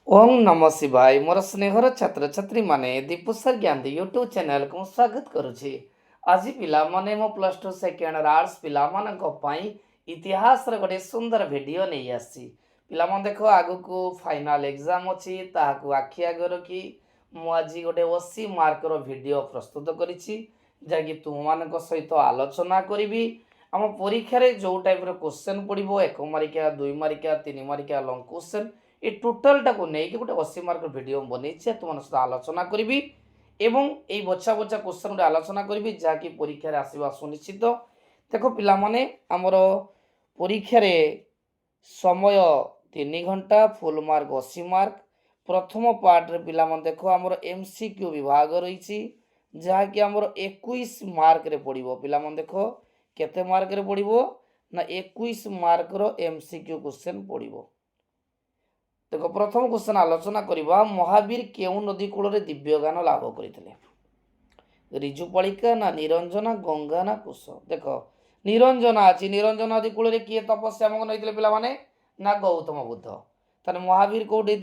ओम नमः शिवाय मोर स्नेहर छात्र छात्री माने दीपुसर ज्ञान यूट्यूब चैनल को स्वागत करुछि। आज पिला माने मो प्लस टू सेकेंड आर्ट्स पिला मानक पई इतिहास रे गोटे सुंदर वीडियो नै आसी। पिला मन देखो आगु को फाइनल एग्जाम अछि ताहाकू आखि आगे रखी मु आज गोटे 80 मार्क रो वीडियो प्रस्तुत करिछि जाकि तुम मानक सहित आलोचना करिवि। आम परीक्षा रे जो टाइप रो क्वेश्चन पड़िबो 1 मार्किया 2 मार्किया 3 मार्किया लॉन्ग क्वेश्चन ये टोटालटा को नहीं गोटे 80 मार्क भिडियो बनी तुम सहित आलोचना करी एवं ये बछा बछा क्वेश्चन गोटे आलोचना करी जहाँकि परीक्षा रे आसवा सुनिश्चित। देखो पिला माने आमर परीक्षा रे समय 3 घंटा फुल मार्क 80 मार्क। प्रथम पार्ट रे पिला माने देखो आमर एमसीक्यू विभाग रही जहाँकि आमर 21 मार्क रे पड़िबो। पिला माने देखो केते मार्क रे पड़िबो ना 21 मार्क रो एमसीक्यू क्वेश्चन पड़िबो। देखो प्रथम क्वेश्चन आलोचना करवा महावीर केउ नदी कूल रे दिव्य गान लाभ करते रिजुपालिका ना निरंजना गंगा ना कुश। देख निरंजना अच्छी निरंजना नदी कूल किए तपस्या नहीं पिला माने ना गौतम बुद्ध ताने महावीर कौटे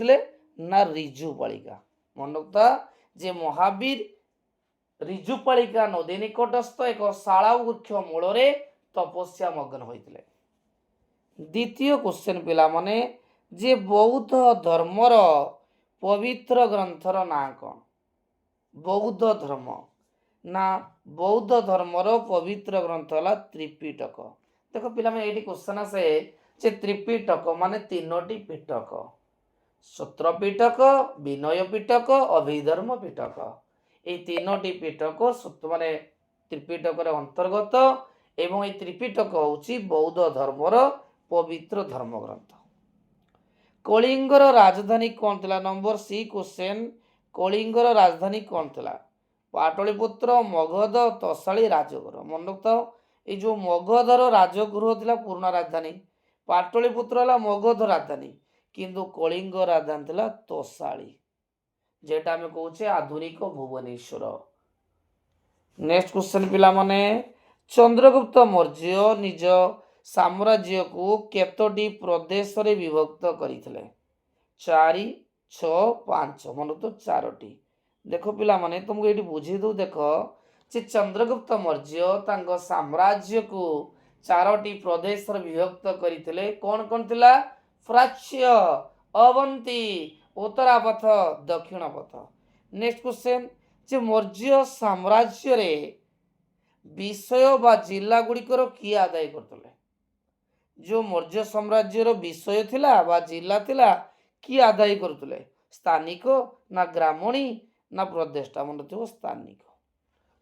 ना रिजुपालिका मन रखता जे महावीर रिजुपालिका नदी निकटस्थ एक शाला वृक्ष मूल तपस्या मग्न होते। द्वितीय क्वेश्चन पिला माने जे बौद्ध धर्मर पवित्र ग्रंथर ना कौन। बौद्ध धर्म ना बौद्ध धर्मर पवित्र ग्रंथ है त्रिपिटक। देख पे ये क्वेश्चन आसे जे त्रिपिटक माने 3टी पिटक सूत्र पिटक विनय पिटक अभिधर्म पिटक। ये 3टी पिटक माने त्रिपिटक अंतर्गत एवं ये त्रिपिटक हूँ बौद्ध धर्मर पवित्र धर्मग्रंथ। कलिंगर राजधानी कौन थिला नंबर सी क्वेश्चन कलिंगर राजधानी कौन थिला पाटलिपुत्र मगध तोसाली राजगृह। मन रखता ये जो मगधर राजगृह थिला पुराना राजधानी पाटलिपुत्र है मगध राजधानी किंतु कलिंग राजधानी थिला तोसाली जेटा आम कहे आधुनिक भुवनेश्वर। नेक्स्ट क्वेश्चन पिला माने चंद्रगुप्त मौर्य निज साम्राज्य को केतोटी प्रदेश रे विभक्त करथिले 4 6 5 मन तो 4टी। देखो पिला माने तुमको ये बुझे दो देख जे चंद्रगुप्त मौर्य तांको साम्राज्य को 4टी प्रदेश रे विभक्त करथिले कौन कौन थिला प्राच्य अवंती उत्तरापथ दक्षिणपथ। नेक्स्ट क्वेश्चन जे मौर्य साम्राज्य रे विषय बा जिला गुड़िकर किए आदाय करते जो मौर्य साम्राज्यर विषय थिला बा जिला थिला किए आदाय करते स्थानिक ना ग्रामणी ना प्रदेष्टा मन रखियो स्थानिक।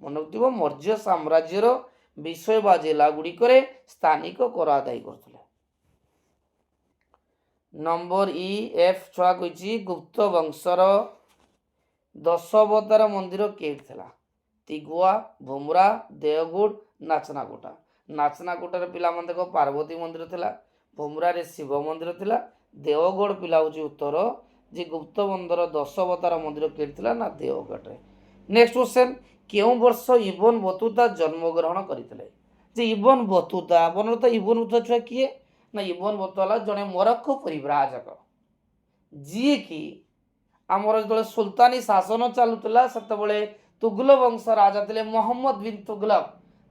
मन रखियो मौर्य साम्राज्यर विषय बा जिला गुड़िकर स्थानिक कर आदाय करते। नंबर इ एफ छुआ कही गुप्त वंशर 10 अवतार मंदिर केट थिला तिगुआ भुमरा देवगुड़ नाचनाकोटा। नाचनाकोटार पिला मन देखो पार्वती मंदिर थिला भुमरा रे शिव मंदिर थिला देवगढ़ पिला हूँ उत्तर जे गुप्त बंदर 10 अवतार मंदिर केट थिला ना देवगढ़ रे। नेक्स्ट क्वेश्चन केउ वर्ष इबन बतुता जन्म ग्रहण करथिले जे इबन बतुता अपन तो इबन बतुता छुआ किए ना इबन बतुता जड़े मोरक्को परिव्राजक जी कि आमर जो सुल्तानी शासन चलुला से तुगलक वंश राजा थे मोहम्मद बिन तुगलक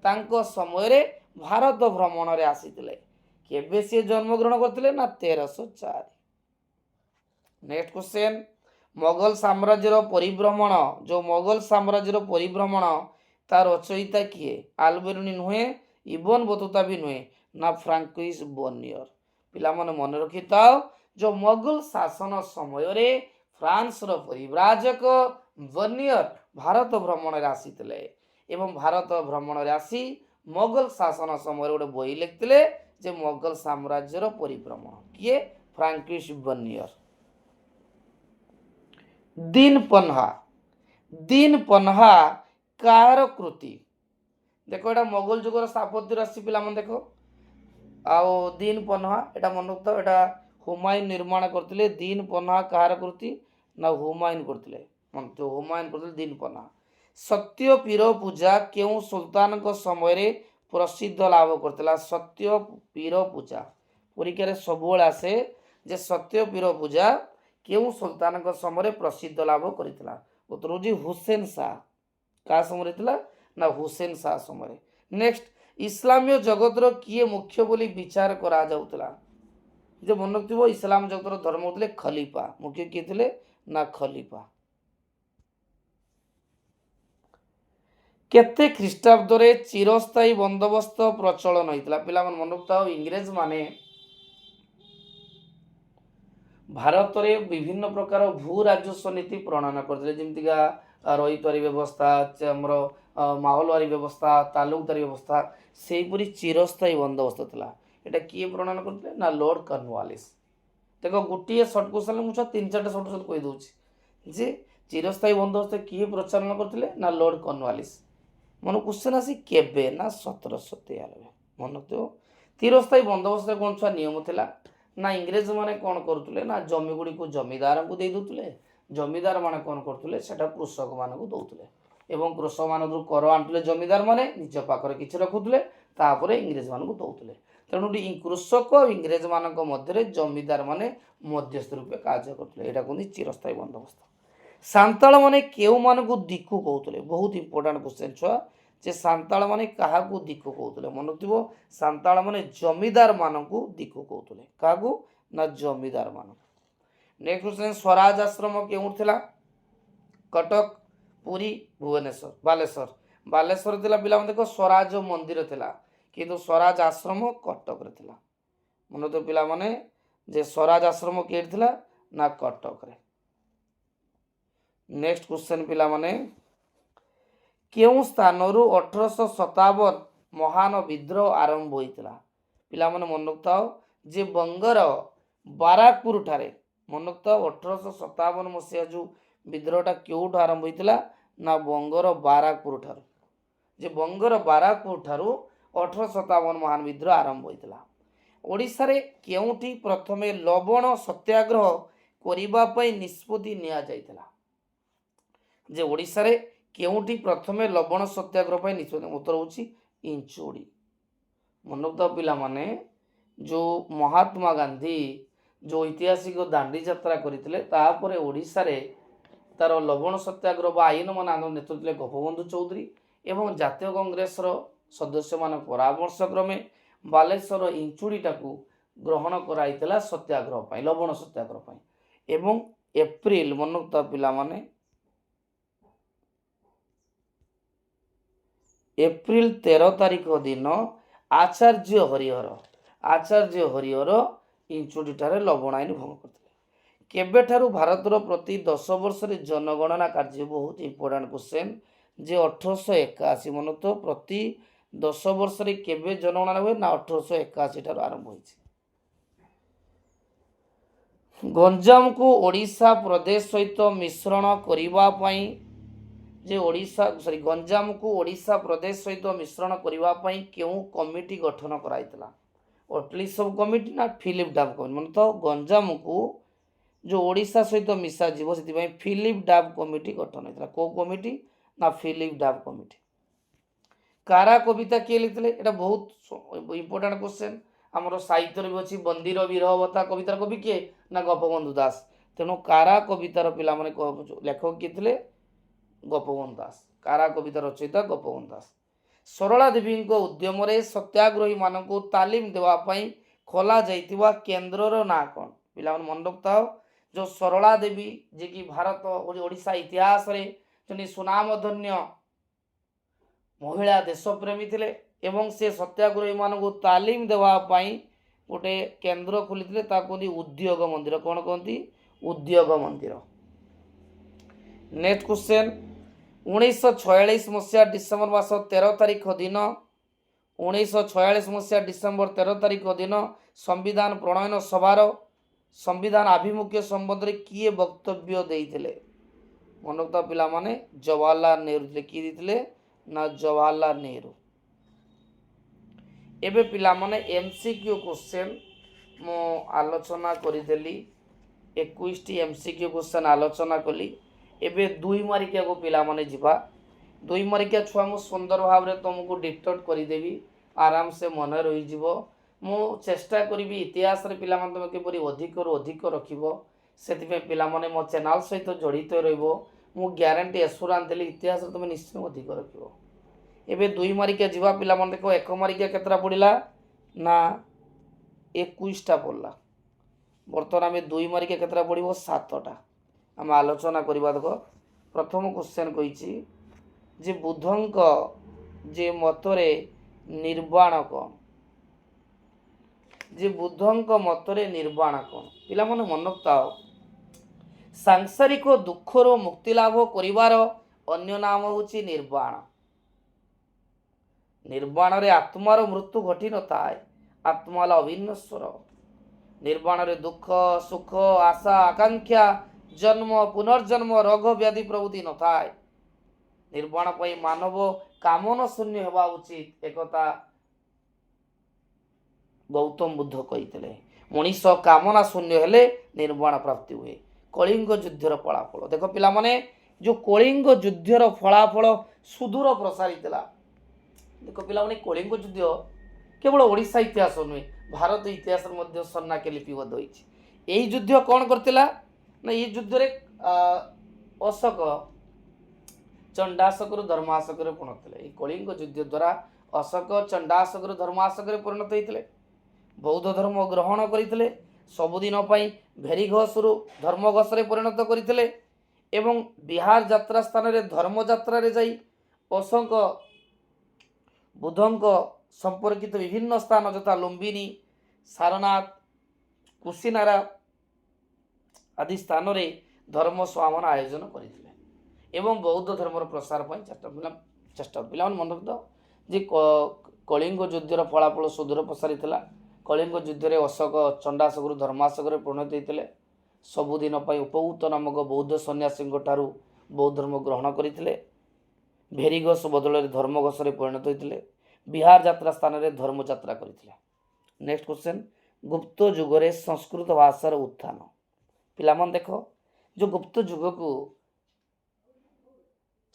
तांको समय रे भारत भ्रमण रे आसीथिले केबे से जन्म ग्रहण करथिले ना 1304। नेक्स्ट क्वेश्चन मोगल साम्राज्यर परिभ्रमण जो मोगल साम्राज्यर परिभ्रमण तार रचयिता किए आलबेरुनी नुहे इबन बतुता भी नुहे ना फ्रांकोइस बोनियर। पिला मन मन रखिता जो मोगल शासन समय रे फ्रांस रो परिव्राजक बोनियर भारत भ्रमण रे आसीथिले एवं भारत भ्रमण रे आसी मोगल शासन समय गोटे बही लिखते जे मोगल साम्राज्यर परिभ्रमण किए फ्रांकोइस बोनियर। दीन पन्हा कार कृति देखो एटा मोगल जुगर स्थापत्य राशि पिला मन देखो आओ दीन पन्हा एटा मन रखता एटा हुमायूं निर्माण करथिले। दीन पन्हा कार कृति ना हुमायूं करथिले मन तो हुमायूं करथिले दीन पन्हा। सत्य पीर पूजा केउ सुल्तान को समय रे प्रसिद्ध लाभ करथिला सत्य पीर पूजा परीक्षा रे सबुल आसे जे सत्य पीर पूजा केउं सुल्तान समय प्रसिद्ध लाभ करथिला। उत्तर होची हुसैन शाह। का समय थिला ना हुसैन शाह समय। नेक्स्ट इस्लामीय जगतर किए मुख्य बोली विचार करा जाउतला। जो मन रखिथिबो इस्लाम जगतर धर्म होतले खलीफा। मुख्य किए थिले ना खलीफा। केते ख्रीष्टाब्द रे चिरस्थायी बंदोबस्त प्रचलन होइतला। पिला मन मन रखिथाओ इंग्रेज माने भारत रे विभिन्न प्रकार भू राजस्व नीति प्रणयन करथिले। जेमतिका रईतवारी व्यवस्था हमर माहौलवारी व्यवस्था तालुकदारी व्यवस्था सेहीपरि चिरस्थायी बंदोबस्त थिला। एटा किए प्रणयन करथिले ना लॉर्ड कॉर्नवालिस। देखो गोटे सर्ट क्वेश्चन मुझे तीन चार सर्ट क्वेश्चन कही दूसरी जे चिरस्थायी बंदोबस्त किए प्रचलन करथिले ना लॉर्ड कॉर्नवालिस। मन क्वेश्चन आसी केबे ना 1793 मन रखिथो। चिरस्थायी बंदोबस्त कौन छुआ नियम थिला ना इंग्रेज माने कौन करुले ना जमी गुड़ी को जमीदार को दे दूले। जमीदार माने कौन करथुले सेटा कृषक मान को दउतले एवं कृषक मान जो कर आंटुले जमीदार माने निज पाखरे किछि रखुतले तापरे इंग्रेज मान को दउतले। तेणु कृषक और इंग्रेज मान मध्य जमीदार माने मध्यस्थ रूपे कार्य करथुले। एटा कहते चिरस्थायी बंदोबस्त। सांताल माने केउ मान को दिक्कु कहतुले। बहुत इंपोर्टेंट क्वेश्चन छुआ जे सांताल माने काहा को दिक्कु कहतुले। मन रखिबो सांताल माने जमीदार मान को दिक्कु कहतुले। कागु ना जमीदार मान। नेक्स्ट क्वेश्चन स्वराज आश्रम केउर थिला? कटक पुरी भुवनेश्वर बालेश्वर। बालेश्वर थिला पिला देखो स्वराज मंदिर थिला किंतु स्वराज आश्रम कटक रे थिला। मन तो पिला माने जे स्वराज आश्रम केर थिला ना कटक रे। नेक्स्ट क्वेश्चन पिला माने केउं स्थानरू 1857 महान विद्रोह आरंभ होइतिला। पिला माने मन रखताओ जे बंगर बाराकपुर ठारे मन रखताओ 1857 मसीहा जो विद्रोहटा केउठ आरंभ होइतिला ना बंगर बाराकपुर ठारू। जे बंगर बाराकपुर ठारू 1857 महान विद्रोह आरंभ होइतिला। ओडिशा रे केउठी प्रथमे लवण सत्याग्रह करिबा पई निष्पत्ति निया जाइतिला। जे ओडिशा रे केउठी प्रथमे लवण सत्याग्रह पई निष्पत्ति उत्तर होची इंचोड़ी। मन रखताओ पिला माने जो महात्मा गांधी जो ऐतिहासिक दांडी यात्रा करथिले तापरे ओडिशा रे तार लवण सत्याग्रह बा आईन मान आंदोलन नेतृत्व गोपबंधु चौधरी एवं जातीय कांग्रेस सदस्य मान परामर्श क्रमे बालेश्वर इंचुड़ीटा को ग्रहण कराइला सत्याग्रह पाई लवण सत्याग्रह पाई एवं एप्रिल मन रखता पिला माने एप्रिल 13 तारिख दिन आचार्य हरिहर इंचुड़ीठारे लवण आईन भंग करथिले। केबेठारू भारतर प्रति 10 वर्ष रे जनगणना कार्य बहुत इंपोर्टेंट क्वेश्चन जे 1881 मन तो प्रति 10 वर्ष रे केबे जनगणना हुए ना 1881 ठारू आरंभ होइछि। गंजाम को ओडिशा प्रदेश सहित मिश्रण करिबा पई जे गंजाम को ओडिशा प्रदेश सहित मिश्रण करिबा पई केउ कमिटी गठन कराइतला। ओटली सब कमिटी ना फिलिप डाब कमिटी मन तो गंजाम को जो ओडिशा सहित मिसा जीव से फिलिप डाब कमिटी गठन होता। को कमिटी ना फिलिप डाब कमिटी। कारा कविता किए लिखते एटा बहुत इंपोर्टेंट क्वेश्चन आमर साहित्य भी अच्छी बंदीर विरहवता कवितार कवि किए ना गोपबंधु दास। तेणु कारा कवितार पिला माने लेखक किए थे गोपबंधु दास। कारा कवितार रचयिता गोपबंधु दास। सरला देवी उद्यम सत्याग्रही मान को तालीम देवाई खोला जाइतिबा केन्द्रर ना कौन पिला मन रखता हो जो सरला देवी जे कि भारत ओडिशा इतिहास रे जनी सुनामधन्य महिला देशप्रेमी थिले एवं से सत्याग्रही मान को तालीम देवाई गोटे केन्द्र खोली कहते उद्योग मंदिर। कौन कहती उद्योग मंदिर। नेक्स्ट क्वेश्चन 1946 मसीहा डिसेम्बर मास 13 तारिख दिन 1946 मसीहा डिसेम्बर 13 तारिख दिन संविधान प्रणयन सभार संविधान आभिमुख्य संबंध में किए वक्तव्य देइथिले? मन रखता पिला माने जवाहरलाल नेहरू किए देइथिले ना जवाहरलाल नेहरू। एबे पिला माने एमसीक्यू क्वेश्चन मो आलोचना करिदेली 21 टी एमसीक्यू क्वेश्चन आलोचना कली। एबे 2 मारिकिया को पिला माने जिबा 2 मारिकिया छुआ मु सुंदर भाव रे तुमको डिक्टेट करिदेवी आराम से मन रही जीवो। मु चेष्टा करी इतिहास रे पिला मान तुम केपरि अधिक रु अधिक रखिबो ସେଥିପାଇଁ ପିଲାମାନେ ମୋ ଚ୍ୟାନେଲ୍ ସହିତ ଜଡ଼ିତ ରହିବ। ମୁଁ ଗ୍ୟାରେଣ୍ଟି ଏସୁରାନ୍ସ ଦେଲି ଇତିହାସରେ ତୁମେ ନିଶ୍ଚୟ ଅଧିକ ରଖିବ। ଏବେ 2 ମାରିକିଆ ଯିବା ପିଲାମାନେ ଦେଖ 1 ମାରିକିଆ କେତେଟା ପଡ଼ିଲା ନା 21ଟା ପଡ଼ିଲା। ବର୍ତ୍ତମାନ ଆମେ 2 ମାରିକିଆ କେତେଟା ପଡ଼ିବ 7ଟା। ଆମେ ଆଲୋଚନା କରିବା। ଦେଖ ପ୍ରଥମ କ୍ୱେଶ୍ଚନ୍ କହିଛି ଯେ ବୁଦ୍ଧଙ୍କ ଯେ ମତରେ ନିର୍ବାଣ କ'ଣ? ଯେ ବୁଦ୍ଧଙ୍କ ମତରେ ନିର୍ବାଣ କ'ଣ? ପିଲାମାନେ ମନେ ରଖିଥାଅ, ସାଂସାରିକ ଦୁଃଖରୁ ମୁକ୍ତି ଲାଭ କରିବାର ଅନ୍ୟ ନାମ ହେଉଛି ନିର୍ବାଣ। ନିର୍ବାଣରେ ଆତ୍ମାର ମୃତ୍ୟୁ ଘଟିନଥାଏ। ଆତ୍ମା ହେଲା ଅବିନଶ୍ୱର। ନିର୍ବାଣରେ ଦୁଃଖ ସୁଖ ଆଶା ଆକାଂକ୍ଷା ଜନ୍ମ ପୁନର୍ଜନ୍ମ ରୋଗ ବ୍ୟାଧି ପ୍ରଭୃତି ନଥାଏ। ନିର୍ବାଣ ପାଇଁ ମାନବ କାମନା ଶୂନ୍ୟ ହେବା ଉଚିତ, ଏକଥା ଗୌତମ ବୁଦ୍ଧ କହିଥିଲେ। ମଣିଷ କାମନା ଶୂନ୍ୟ ହେଲେ ନିର୍ବାଣ ପ୍ରାପ୍ତି ହୁଏ। କଳିଙ୍ଗ ଯୁଦ୍ଧର ଫଳାଫଳ ଦେଖ ପିଲାମାନେ, ଯେଉଁ କଳିଙ୍ଗ ଯୁଦ୍ଧର ଫଳାଫଳ ସୁଦୂର ପ୍ରସାରିତ ଥିଲା। ଦେଖ ପିଲାମାନେ, କଳିଙ୍ଗ ଯୁଦ୍ଧ କେବଳ ଓଡ଼ିଶା ଇତିହାସ ନୁହେଁ, ଭାରତ ଇତିହାସରେ ମଧ୍ୟ ସ୍ୱର୍ଣ୍ଣାକ୍ଷର ଲିପିବଦ୍ଧ ହୋଇଛି। ଏହି ଯୁଦ୍ଧ କ'ଣ କରିଥିଲା ନା, ଏହି ଯୁଦ୍ଧରେ ଅଶୋକ ଚଣ୍ଡାଶୋକରୁ ଧର୍ମାଶୋକରେ ପରିଣତ ଥିଲେ। ଏହି କଳିଙ୍ଗ ଯୁଦ୍ଧ ଦ୍ୱାରା ଅଶୋକ ଚଣ୍ଡାଶୋକରୁ ଧର୍ମାଶୋକରେ ପରିଣତ ହୋଇଥିଲେ। ବୌଦ୍ଧ ଧର୍ମ ଗ୍ରହଣ କରିଥିଲେ। ସବୁଦିନ ପାଇଁ ଭେରିଘୋଷରୁ ଧର୍ମଘୋଷରେ ପରିଣତ କରିଥିଲେ ଏବଂ ବିହାର ଯାତ୍ରା ସ୍ଥାନରେ ଧର୍ମଯାତ୍ରାରେ ଯାଇ ଅଶୋକ ବୁଦ୍ଧଙ୍କ ସମ୍ପର୍କିତ ବିଭିନ୍ନ ସ୍ଥାନ ଯଥା ଲୁମ୍ବିନୀ, ସାରନାଥ, କୁଶିନାରା ଆଦି ସ୍ଥାନରେ ଧର୍ମ ସମାଗମ ଆୟୋଜନ କରିଥିଲେ ଏବଂ ବୌଦ୍ଧ ଧର୍ମର ପ୍ରସାର ପାଇଁ ଚେଷ୍ଟା ପିଲାମାନେ ମନେ ରଖିଥାଅ ଯେ କଳିଙ୍ଗ ଯୁଦ୍ଧର ଫଳାଫଳ ସୁଦୂର ପ୍ରସାରିଥିଲା। କଳିଙ୍ଗ ଯୁଦ୍ଧରେ ଅଶୋକ ଚଣ୍ଡାଶୋକରୁ ଧର୍ମାଶୋକରେ ପରିଣତ ହୋଇଥିଲେ। ସବୁଦିନ ପାଇଁ ଉପଭୂତ ନାମକ ବୌଦ୍ଧ ସନ୍ନ୍ୟାସୀଙ୍କ ଠାରୁ ବୌଦ୍ଧ ଧର୍ମ ଗ୍ରହଣ କରିଥିଲେ। ଭେରିଘୋଷ ବଦଳରେ ଧର୍ମଘୋଷରେ ପରିଣତ ହୋଇଥିଲେ। ବିହାର ଯାତ୍ରା ସ୍ଥାନରେ ଧର୍ମଯାତ୍ରା କରିଥିଲେ। ନେକ୍ସଟ କ୍ୱେଶ୍ଚନ୍, ଗୁପ୍ତ ଯୁଗରେ ସଂସ୍କୃତ ଭାଷାର ଉତ୍ଥାନ। ପିଲାମାନେ ଦେଖ, ଯେଉଁ ଗୁପ୍ତ ଯୁଗକୁ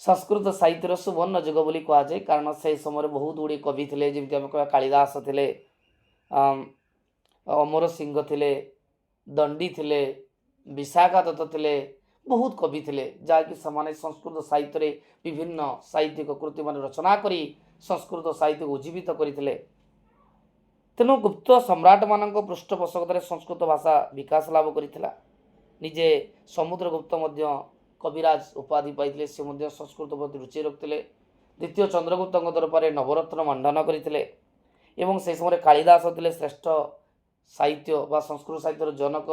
ସଂସ୍କୃତ ସାହିତ୍ୟର ସୁବର୍ଣ୍ଣ ଯୁଗ ବୋଲି କୁହାଯାଏ, କାରଣ ସେହି ସମୟରେ ବହୁତ ଗୁଡ଼ିଏ କବି ଥିଲେ। ଯେମିତି ଆମେ କହିବା କାଳିଦାସ ଥିଲେ, ଅମର ସିଂହ ଥିଲେ, ଦଣ୍ଡୀ ଥିଲେ, ବିଶାଖା ଦତ୍ତ ଥିଲେ, ବହୁତ କବି ଥିଲେ ଯାହାକି ସେମାନେ ସଂସ୍କୃତ ସାହିତ୍ୟରେ ବିଭିନ୍ନ ସାହିତ୍ୟିକ କୃତିମାନ ରଚନା କରି ସଂସ୍କୃତ ସାହିତ୍ୟକୁ ଉଜ୍ଜୀବିତ କରିଥିଲେ। ତେଣୁ ଗୁପ୍ତ ସମ୍ରାଟମାନଙ୍କ ପୃଷ୍ଠପୋଷକତାରେ ସଂସ୍କୃତ ଭାଷା ବିକାଶ ଲାଭ କରିଥିଲା। ନିଜେ ସମୁଦ୍ରଗୁପ୍ତ ମଧ୍ୟ କବିରାଜ ଉପାଧି ପାଇଥିଲେ। ସେ ମଧ୍ୟ ସଂସ୍କୃତ ପ୍ରତି ରୁଚି ରଖିଥିଲେ। ଦ୍ୱିତୀୟ ଚନ୍ଦ୍ରଗୁପ୍ତଙ୍କ ଦରବାରରେ ନବରତ୍ନ ମଣ୍ଡନ କରିଥିଲେ ଏବଂ ସେହି ସମୟରେ କାଳିଦାସ ଥିଲେ ଶ୍ରେଷ୍ଠ ସାହିତ୍ୟ ବା ସଂସ୍କୃତ ସାହିତ୍ୟର ଜନକ,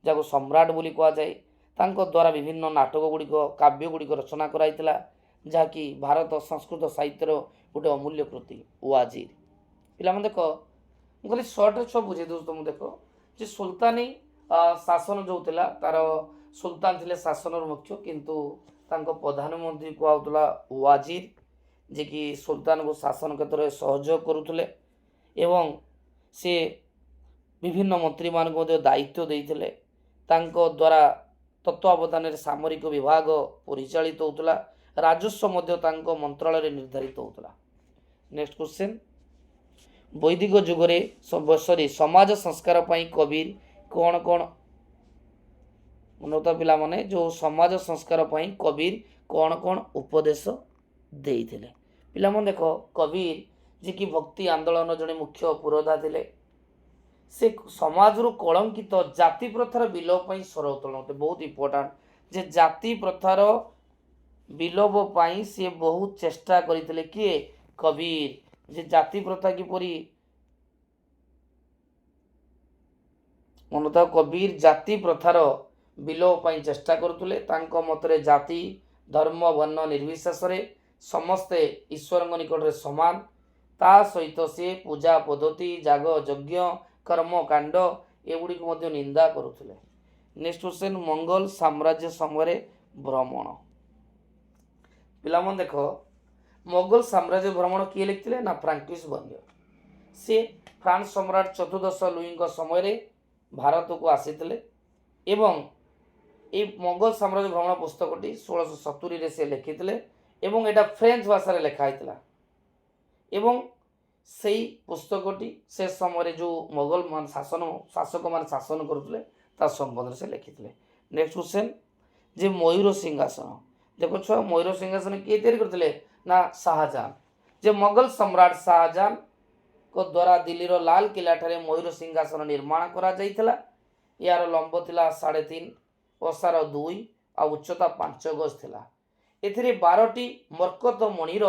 ଯାହାକୁ ସମ୍ରାଟ ବୋଲି କୁହାଯାଏ। ତାଙ୍କ ଦ୍ୱାରା ବିଭିନ୍ନ ନାଟକ ଗୁଡ଼ିକ କାବ୍ୟ ଗୁଡ଼ିକ ରଚନା କରାଯାଇଥିଲା, ଯାହାକି ଭାରତ ସଂସ୍କୃତ ସାହିତ୍ୟର ଗୋଟେ ଅମୂଲ୍ୟ କୃତି। ୱାଜିର ପିଲାମାନେ ଦେଖ, ମୁଁ ଖାଲି ସର୍ଟରେ ଛୁଆ ବୁଝେଇ ଦେଉଛି ତୁମକୁ। ଦେଖ ଯେ ସୁଲତାନୀ ଶାସନ ଯେଉଁ ଥିଲା, ତାର ସୁଲତାନ ଥିଲେ ଶାସନର ମୁଖ୍ୟ, କିନ୍ତୁ ତାଙ୍କ ପ୍ରଧାନମନ୍ତ୍ରୀ କୁହାହେଉଥିଲା ୱାଜିର, ଯିଏକି ସୁଲତାନଙ୍କୁ ଶାସନ କ୍ଷେତ୍ରରେ ସହଯୋଗ କରୁଥିଲେ ଏବଂ ସେ ବିଭିନ୍ନ ମନ୍ତ୍ରୀମାନଙ୍କୁ ମଧ୍ୟ ଦାୟିତ୍ୱ ଦେଇଥିଲେ। ତାଙ୍କ ଦ୍ୱାରା ତତ୍ତ୍ୱାବଧାନରେ ସାମରିକ ବିଭାଗ ପରିଚାଳିତ ହେଉଥିଲା। ରାଜସ୍ୱ ମଧ୍ୟ ତାଙ୍କ ମନ୍ତ୍ରାଳୟରେ ନିର୍ଦ୍ଧାରିତ ହେଉଥିଲା। ନେକ୍ସଟ କ୍ୱେଶ୍ଚନ୍, ବୈଦିକ ଯୁଗରେ ସମାଜ ସଂସ୍କାର ପାଇଁ କବିର କ'ଣ କ'ଣ ଉନ୍ନତ ପିଲାମାନେ, ଯେଉଁ ସମାଜ ସଂସ୍କାର ପାଇଁ କବିର କ'ଣ କ'ଣ ଉପଦେଶ ଦେଇଥିଲେ। ପିଲାମାନେ ଦେଖ, କବିର ଯିଏକି ଭକ୍ତି ଆନ୍ଦୋଳନ ଜଣେ ମୁଖ୍ୟ ପୁରୋଧା ଥିଲେ। ସେ ସମାଜରୁ କଳଙ୍କିତ ଜାତି ପ୍ରଥାର ବିଲୋପ ପାଇଁ ସ୍ୱର ଉତ୍ତୋଳନ କରୁଥିଲେ। ବହୁତ ଇମ୍ପୋର୍ଟାଣ୍ଟ ଯେ ଜାତି ପ୍ରଥାର ବିଲୋପ ପାଇଁ ସେ ବହୁତ ଚେଷ୍ଟା କରିଥିଲେ। କିଏ? କବିର। ଯେ ଜାତି ପ୍ରଥା କିପରି ମନୁତାଉ କବିର ଜାତି ପ୍ରଥାର ବିଲୋପ ପାଇଁ ଚେଷ୍ଟା କରୁଥିଲେ। ତାଙ୍କ ମତରେ ଜାତି ଧର୍ମ ବର୍ଣ୍ଣ ନିର୍ବିଶେଷରେ ସମସ୍ତେ ଈଶ୍ୱରଙ୍କ ନିକଟରେ ସମାନ। ତା ସହିତ ସେ ପୂଜା ପଦ୍ଧତି, ଯାଗ ଯଜ୍ଞ, କର୍ମକାଣ୍ଡ ଏଗୁଡ଼ିକୁ ମଧ୍ୟ ନିନ୍ଦା କରୁଥିଲେ। ନେକ୍ସଟ କ୍ୱେଶ୍ଚନ୍, ମୋଗଲ ସାମ୍ରାଜ୍ୟ ସମୟରେ ଭ୍ରମଣ। ପିଲାମାନେ ଦେଖ, ମୋଗଲ ସାମ୍ରାଜ୍ୟ ଭ୍ରମଣ କିଏ ଲେଖିଥିଲେ ନା ଫ୍ରାଙ୍କିସ୍ ବର୍ଣ୍ଣିୟ। ସେ ଫ୍ରାନ୍ସ ସମ୍ରାଟ ଚତୁର୍ଦ୍ଦଶ ଲୁଇଙ୍କ ସମୟରେ ଭାରତକୁ ଆସିଥିଲେ ଏବଂ এই ମୋଗଲ ସାମ୍ରାଜ୍ୟ ଭ୍ରମଣ ପୁସ୍ତକଟି 1670ରେ ସେ ଲେଖିଥିଲେ ଏବଂ ଏଇଟା ଫ୍ରେଞ୍ଚ ଭାଷାରେ ଲେଖା ହେଇଥିଲା। ଏବଂ ସେଇ ପୁସ୍ତକଟି ସେ ସମୟରେ ଯେଉଁ ମୋଗଲ ଶାସକମାନେ ଶାସନ କରୁଥିଲେ ତା ସମ୍ବନ୍ଧରେ ସେ ଲେଖିଥିଲେ। ନେକ୍ସଟ କ୍ୱେଶ୍ଚन ଯେ ମୟୂର ସିଂହାସନ, ଦେଖ ଛୁଆ ମୟୂର ସିଂହାସନ କିଏ ତିଆରି କରିଥିଲେ ନା ଶାହାଜାହାନ। ଯେ ମୋଗଲ ସମ୍ରାଟ ଶାହାଜାହାନଙ୍କ ଦ୍ୱାରା ଦିଲ୍ଲୀର ଲାଲକିଲ୍ଲା ଠାରେ ମୟୂର ସିଂହାସନ ନିର୍ମାଣ କରାଯାଇଥିଲା। ଏହାର ଲମ୍ବ ଥିଲା 3.5, ଓସାର 2 ଆଉ ଉଚ୍ଚତା 5 ଗଜ ଥିଲା। ଏଥିରେ 12ଟି ମରକତ ମଣିର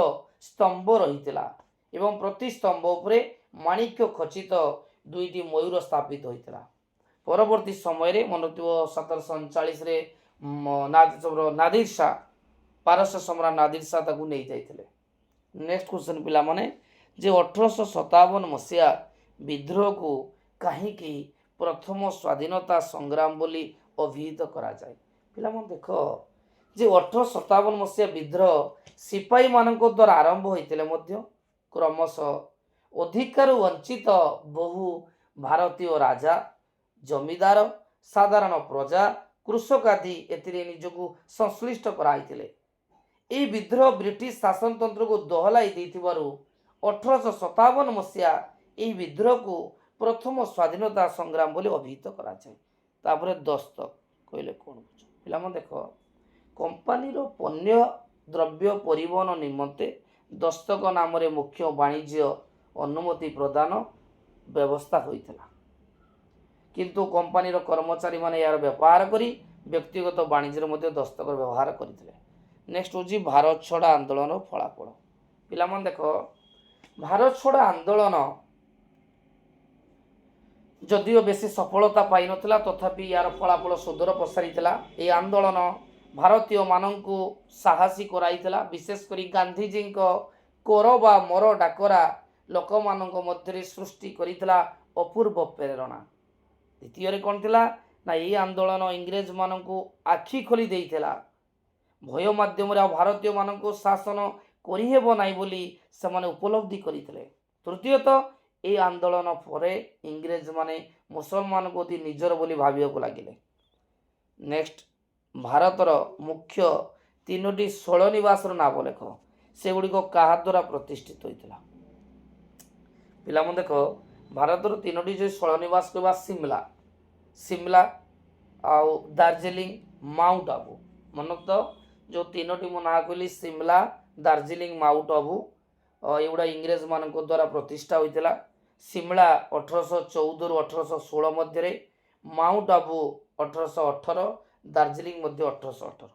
ସ୍ତମ୍ଭ ରହିଥିଲା ଏବଂ ପ୍ରତି ସ୍ତମ୍ଭ ଉପରେ ମାଣିକ୍ୟ ଖଚିତ 2ଟି ମୟୂର ସ୍ଥାପିତ ହୋଇଥିଲା। ପରବର୍ତ୍ତୀ ସମୟରେ ମନେଥିବ 1739ରେ ନାଦିର ଶାହ, ପାରସ୍ୟ ସମ୍ରାଟ ନାଦିର ଶାହ ତାକୁ ନେଇଯାଇଥିଲେ। ନେକ୍ସଟ କ୍ୱେଶ୍ଚନ ପିଲାମାନେ ଯେ 1857 ମସିହା ବିଦ୍ରୋହକୁ କାହିଁକି ପ୍ରଥମ ସ୍ୱାଧୀନତା ସଂଗ୍ରାମ ବୋଲି ଅଭିହିତ କରାଯାଏ? ପିଲାମାନେ ଦେଖ ଯେ 1857 ମସିହା ବିଦ୍ରୋହ ସିପାହୀମାନଙ୍କ ଦ୍ୱାରା ଆରମ୍ଭ ହୋଇଥିଲେ ମଧ୍ୟ କ୍ରମଶଃ ଅଧିକାରରୁ ବଞ୍ଚିତ ବହୁ ଭାରତୀୟ ରାଜା, ଜମିଦାର, ସାଧାରଣ ପ୍ରଜା, କୃଷକ ଆଦି ଏଥିରେ ନିଜକୁ ସଂଶ୍ଳିଷ୍ଟ କରାଇଥିଲେ। ଏହି ବିଦ୍ରୋହ ବ୍ରିଟିଶ ଶାସନତନ୍ତ୍ରକୁ ଦୋହଲାଇ ଦେଇଥିବାରୁ 1857 ମସିହା ଏହି ବିଦ୍ରୋହକୁ ପ୍ରଥମ ସ୍ୱାଧୀନତା ସଂଗ୍ରାମ ବୋଲି ଅଭିହିତ କରାଯାଏ। ତାପରେ ଦସ୍ତକ କହିଲେ କ'ଣ ବୁଝ? ପିଲାମାନେ ଦେଖ କମ୍ପାନୀର ପଣ୍ୟ ଦ୍ରବ୍ୟ ପରିବହନ ନିମନ୍ତେ ଦସ୍ତକ ନାମରେ ମୁଖ୍ୟ ବାଣିଜ୍ୟ ଅନୁମତି ପ୍ରଦାନ ବ୍ୟବସ୍ଥା ହୋଇଥିଲା, କିନ୍ତୁ କମ୍ପାନୀର କର୍ମଚାରୀମାନେ ଏହାର ବ୍ୟବହାର କରି ବ୍ୟକ୍ତିଗତ ବାଣିଜ୍ୟରେ ମଧ୍ୟ ଦସ୍ତକ ବ୍ୟବହାର କରିଥିଲେ। ନେକ୍ସଟ ହେଉଛି ଭାରତ ଛଡ଼ା ଆନ୍ଦୋଳନର ଫଳାଫଳ। ପିଲାମାନେ ଦେଖ ଭାରତ ଛଡ଼ା ଆନ୍ଦୋଳନ ଯଦିଓ ବେଶୀ ସଫଳତା ପାଇନଥିଲା ତଥାପି ଏହାର ଫଳାଫଳ ସୁଦୂର ପ୍ରସାରିଥିଲା। ଏହି ଆନ୍ଦୋଳନ ଭାରତୀୟମାନଙ୍କୁ ସାହସୀ କରାଇଥିଲା। ବିଶେଷ କରି ଗାନ୍ଧିଜୀଙ୍କ କର ବା ମର ଡାକରା ଲୋକମାନଙ୍କ ମଧ୍ୟରେ ସୃଷ୍ଟି କରିଥିଲା ଅପୂର୍ବ ପ୍ରେରଣା। ଦ୍ୱିତୀୟରେ କ'ଣ ଥିଲା ନା ଏହି ଆନ୍ଦୋଳନ ଇଂରେଜମାନଙ୍କୁ ଆଖି ଖୋଲି ଦେଇଥିଲା। ଭୟ ମାଧ୍ୟମରେ ଆଉ ଭାରତୀୟମାନଙ୍କୁ ଶାସନ କରିହେବ ନାହିଁ ବୋଲି ସେମାନେ ଉପଲବ୍ଧି କରିଥିଲେ। ତୃତୀୟତଃ ଏହି ଆନ୍ଦୋଳନ ପରେ ଇଂରେଜମାନେ ମୁସଲମାନଙ୍କୁ ଅତି ନିଜର ବୋଲି ଭାବିବାକୁ ଲାଗିଲେ। ନେକ୍ସଟ ଭାରତର ମୁଖ୍ୟ 3ଟି ସ୍ଥଳ ନିବାସର ନାମ ଲେଖ। ସେଗୁଡ଼ିକ କାହା ଦ୍ୱାରା ପ୍ରତିଷ୍ଠିତ ହୋଇଥିଲା? ପିଲାମାନେ ଦେଖ ଭାରତର 3ଟି ଯେଉଁ ସ୍ଥଳ ନିବାସ କହିବା ସିମଲା ଆଉ ଦାର୍ଜିଲିଂ, ମାଉଣ୍ଟ ଆବୁ। ମନକୁ ତ ଯେଉଁ 3ଟି ମୁଁ ନାଁ କହିଲି ସିମଲା, ଦାର୍ଜିଲିଂ, ମାଉଣ୍ଟ ଆବୁ, ଏଗୁଡ଼ା ଇଂରେଜମାନଙ୍କ ଦ୍ୱାରା ପ୍ରତିଷ୍ଠା ହୋଇଥିଲା। ସିମଲା 1814ରୁ 1816 ମଧ୍ୟରେ, ମାଉଣ୍ଟ ଆବୁ 1818, ଦାର୍ଜିଲିଂ ମଧ୍ୟ 1818।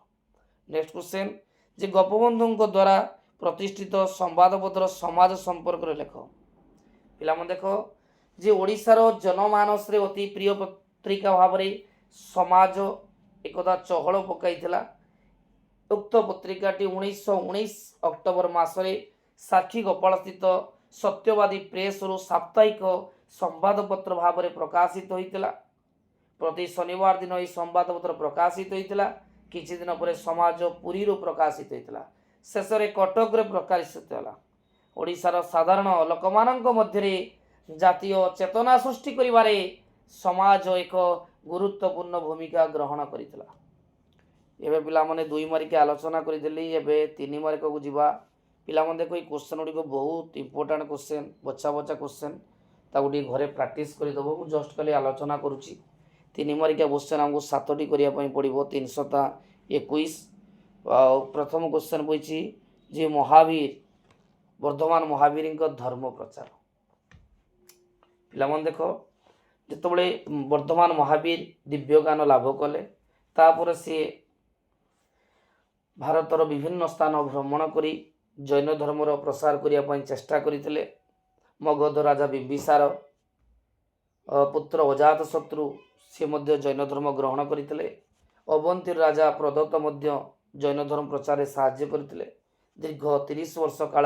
ନେକ୍ସଟ କ୍ୱେଶ୍ଚନ ଯେ ଗୋପବନ୍ଧୁଙ୍କ ଦ୍ୱାରା ପ୍ରତିଷ୍ଠିତ ସମ୍ବାଦପତ୍ର ସମାଜ ସମ୍ପର୍କରେ ଲେଖ। ପିଲାମାନେ ଦେଖ ଯେ ଓଡ଼ିଶାର ଜନମାନସରେ ଅତି ପ୍ରିୟ ପତ୍ରିକା ଭାବରେ ସମାଜ ଏକଦା ଚହଳ ପକାଇଥିଲା। ଉକ୍ତ ପତ୍ରିକାଟି 1919 ଅକ୍ଟୋବର ମାସରେ ସାକ୍ଷୀଗୋପାଳସ୍ଥିତ ସତ୍ୟବାଦୀ ପ୍ରେସରୁ ସାପ୍ତାହିକ ସମ୍ବାଦପତ୍ର ଭାବରେ ପ୍ରକାଶିତ ହୋଇଥିଲା। ପ୍ରତି ଶନିବାର ଦିନ ଏହି ସମ୍ବାଦପତ୍ର ପ୍ରକାଶିତ ହୋଇଥିଲା। କିଛି ଦିନ ପରେ ସମାଜ ପୁରୀରୁ ପ୍ରକାଶିତ ହୋଇଥିଲା। ଶେଷରେ କଟକରେ ପ୍ରକାଶିତ ହେଲା। ଓଡ଼ିଶାର ସାଧାରଣ ଲୋକମାନଙ୍କ ମଧ୍ୟରେ ଜାତୀୟ ଚେତନା ସୃଷ୍ଟି କରିବାରେ ସମାଜ ଏକ ଗୁରୁତ୍ୱପୂର୍ଣ୍ଣ ଭୂମିକା ଗ୍ରହଣ କରିଥିଲା। ଏବେ ପିଲାମାନେ 2 ମାର୍କିଆ ଆଲୋଚନା କରିଦେଲି। ଏବେ 3 ମାର୍କକୁ ଯିବା। ପିଲାମାନେ ଦେଖ ଏଇ କ୍ୱେଶ୍ଚନ୍ ଗୁଡ଼ିକ ବହୁତ ଇମ୍ପୋର୍ଟାଣ୍ଟ କ୍ୱେଶ୍ଚନ୍, ବଛା ବଛା କ୍ୱେଶ୍ଚନ୍, ତାକୁ ଟିକେ ଘରେ ପ୍ରାକ୍ଟିସ୍ କରିଦେବ। ମୁଁ ଜଷ୍ଟ ଖାଲି ଆଲୋଚନା କରୁଛି। 3 ମାର୍କିଆ କ୍ୱେଶ୍ଚନ୍ ଆମକୁ 7ଟି କରିବା ପାଇଁ ପଡ଼ିବ, 321। ଆଉ ପ୍ରଥମ କ୍ୱେଶ୍ଚନ୍ ପଡ଼ିଛି ଯେ ମହାବୀର, ବର୍ଦ୍ଧମାନ ମହାବୀରଙ୍କ ଧର୍ମ ପ୍ରଚାର। ପିଲାମାନେ ଦେଖ ଯେତେବେଳେ ବର୍ଦ୍ଧମାନ ମହାବୀର ଦିବ୍ୟଜ୍ଞାନ ଲାଭ କଲେ ତାପରେ ସିଏ ଭାରତର ବିଭିନ୍ନ ସ୍ଥାନ ଭ୍ରମଣ କରି ଜୈନ ଧର୍ମର ପ୍ରସାର କରିବା ପାଇଁ ଚେଷ୍ଟା କରିଥିଲେ। ମଗଧ ରାଜା ବିମ୍ବିସାର ପୁତ୍ର ଅଜାତଶତ୍ରୁ ସେ ମଧ୍ୟ ଜୈନ ଧର୍ମ ଗ୍ରହଣ କରିଥିଲେ। ଅବନ୍ତୀର ରାଜା ପ୍ରଦତ୍ତ ମଧ୍ୟ ଜୈନ ଧର୍ମ ପ୍ରଚାରରେ ସାହାଯ୍ୟ କରିଥିଲେ। ଦୀର୍ଘ 30 ବର୍ଷ କାଳ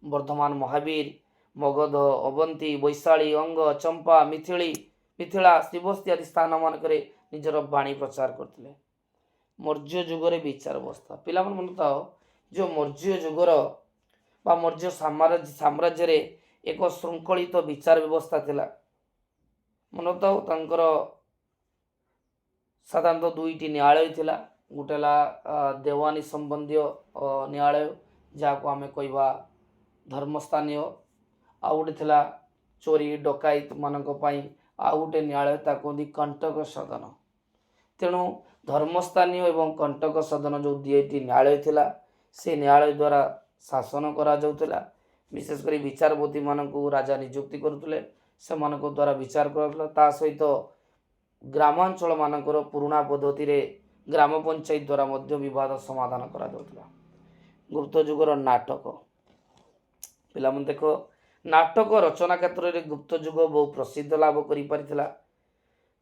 ବର୍ଦ୍ଧମାନ ମହାବୀର ମଗଧ, ଅବନ୍ତୀ, ବୈଶାଳୀ, ଅଙ୍ଗ, ଚମ୍ପା, ମିଥିଳା, ଶ୍ରୀବସ୍ତି ଆଦି ସ୍ଥାନମାନଙ୍କରେ ନିଜର ବାଣୀ ପ୍ରଚାର କରିଥିଲେ। ମୌର୍ଯ୍ୟ ଯୁଗରେ ବିଚାର ବ୍ୟବସ୍ଥା। ପିଲାମାନେ ମନେ ଥାଅ ଯେଉଁ ମୌର୍ଯ୍ୟ ଯୁଗର ବା ମୌର୍ଯ୍ୟ ସାମ୍ରାଜ୍ୟରେ ଏକ ଶୃଙ୍ଖଳିତ ବିଚାର ବ୍ୟବସ୍ଥା ଥିଲା। ମନେ ଥାଉ ତାଙ୍କର ସାଧାରଣତଃ 2ଟି ନ୍ୟାୟାଳୟ ଥିଲା। ଗୋଟେ ହେଲା ଦେୱାନୀ ସମ୍ବନ୍ଧୀୟ ନ୍ୟାୟାଳୟ, ଯାହାକୁ ଆମେ କହିବା ଧର୍ମସ୍ଥାନୀୟ। ଆଉ ଗୋଟେ ଥିଲା ଚୋରି ଡକାୟତ ମାନଙ୍କ ପାଇଁ ଆଉ ଗୋଟେ ନ୍ୟାୟାଳୟ, ତାକୁ କହନ୍ତି କଣ୍ଟକ ସଦନ। ତେଣୁ ଧର୍ମସ୍ଥାନୀୟ ଏବଂ କଣ୍ଟକ ସଦନ ଯେଉଁ ଦୁଇଟି ନ୍ୟାୟାଳୟ ଥିଲା ସେ ନ୍ୟାୟାଳୟ ଦ୍ୱାରା ଶାସନ କରାଯାଉଥିଲା। ବିଶେଷ କରି ବିଚାରପତିମାନଙ୍କୁ ରାଜା ନିଯୁକ୍ତି କରୁଥିଲେ, ସେମାନଙ୍କ ଦ୍ୱାରା ବିଚାର କରାଯାଉଥିଲା। ତା ସହିତ ଗ୍ରାମାଞ୍ଚଳ ମାନଙ୍କର ପୁରୁଣା ପଦ୍ଧତିରେ ଗ୍ରାମ ପଞ୍ଚାୟତ ଦ୍ୱାରା ମଧ୍ୟ ବିବାଦ ସମାଧାନ କରାଯାଉଥିଲା। ଗୁପ୍ତ ଯୁଗର ନାଟକ। ପିଲାମାନେ ଦେଖ, ନାଟକ ରଚନା କ୍ଷେତ୍ରରେ ଗୁପ୍ତ ଯୁଗ ବହୁ ପ୍ରସିଦ୍ଧ ଲାଭ କରିପାରିଥିଲା।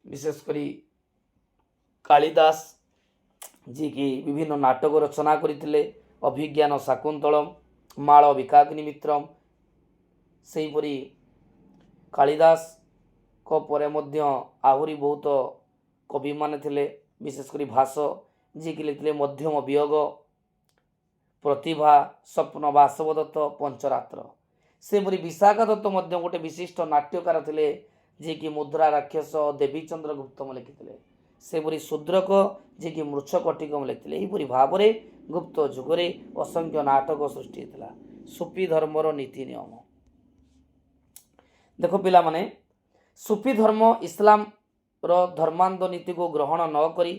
ବିଶେଷ କରି କାଳିଦାସ ଯିଏକି ବିଭିନ୍ନ ନାଟକ ରଚନା କରିଥିଲେ, ଅଭିଜ୍ଞାନ ଶାକୁନ୍ତଳମ୍, ମାଳ ବିକାଗ୍ନିମିତ୍ରମ୍। ସେହିପରି କାଳିଦାସଙ୍କ ପରେ ମଧ୍ୟ ଆହୁରି ବହୁତ କବିମାନେ ଥିଲେ, ବିଶେଷ କରି ଭାସ ଯିଏକି ଲେଖିଥିଲେ ମଧ୍ୟମ ବିୟୋଗ, ପ୍ରତିଭା, ସ୍ୱପ୍ନ, ବାସବ ଦତ୍ତ, ପଞ୍ଚରାତ୍ର। ସେପରି ବିଶାଖା ଦତ୍ତ ମଧ୍ୟ ଗୋଟେ ବିଶିଷ୍ଟ ନାଟ୍ୟକାର ଥିଲେ ଯିଏକି ମୁଦ୍ରା ରାକ୍ଷସ, ଦେବୀଚନ୍ଦ୍ର ଗୁପ୍ତମ ଲେଖିଥିଲେ। ସେପରି ଶୂଦ୍ରକ ଯିଏକି ମୃଚ୍ଛକଟିକମ ଲେଖିଥିଲେ। ଏହିପରି ଭାବରେ ଗୁପ୍ତ ଯୁଗରେ ଅସଂଖ୍ୟ ନାଟକ ସୃଷ୍ଟି ହୋଇଥିଲା। ସୁଫି ଧର୍ମର ନୀତି ନିୟମ। ଦେଖ ପିଲାମାନେ, ସୁଫି ଧର୍ମ ଇସଲାମର ଧର୍ମାନ୍ଧ ନୀତିକୁ ଗ୍ରହଣ ନ କରି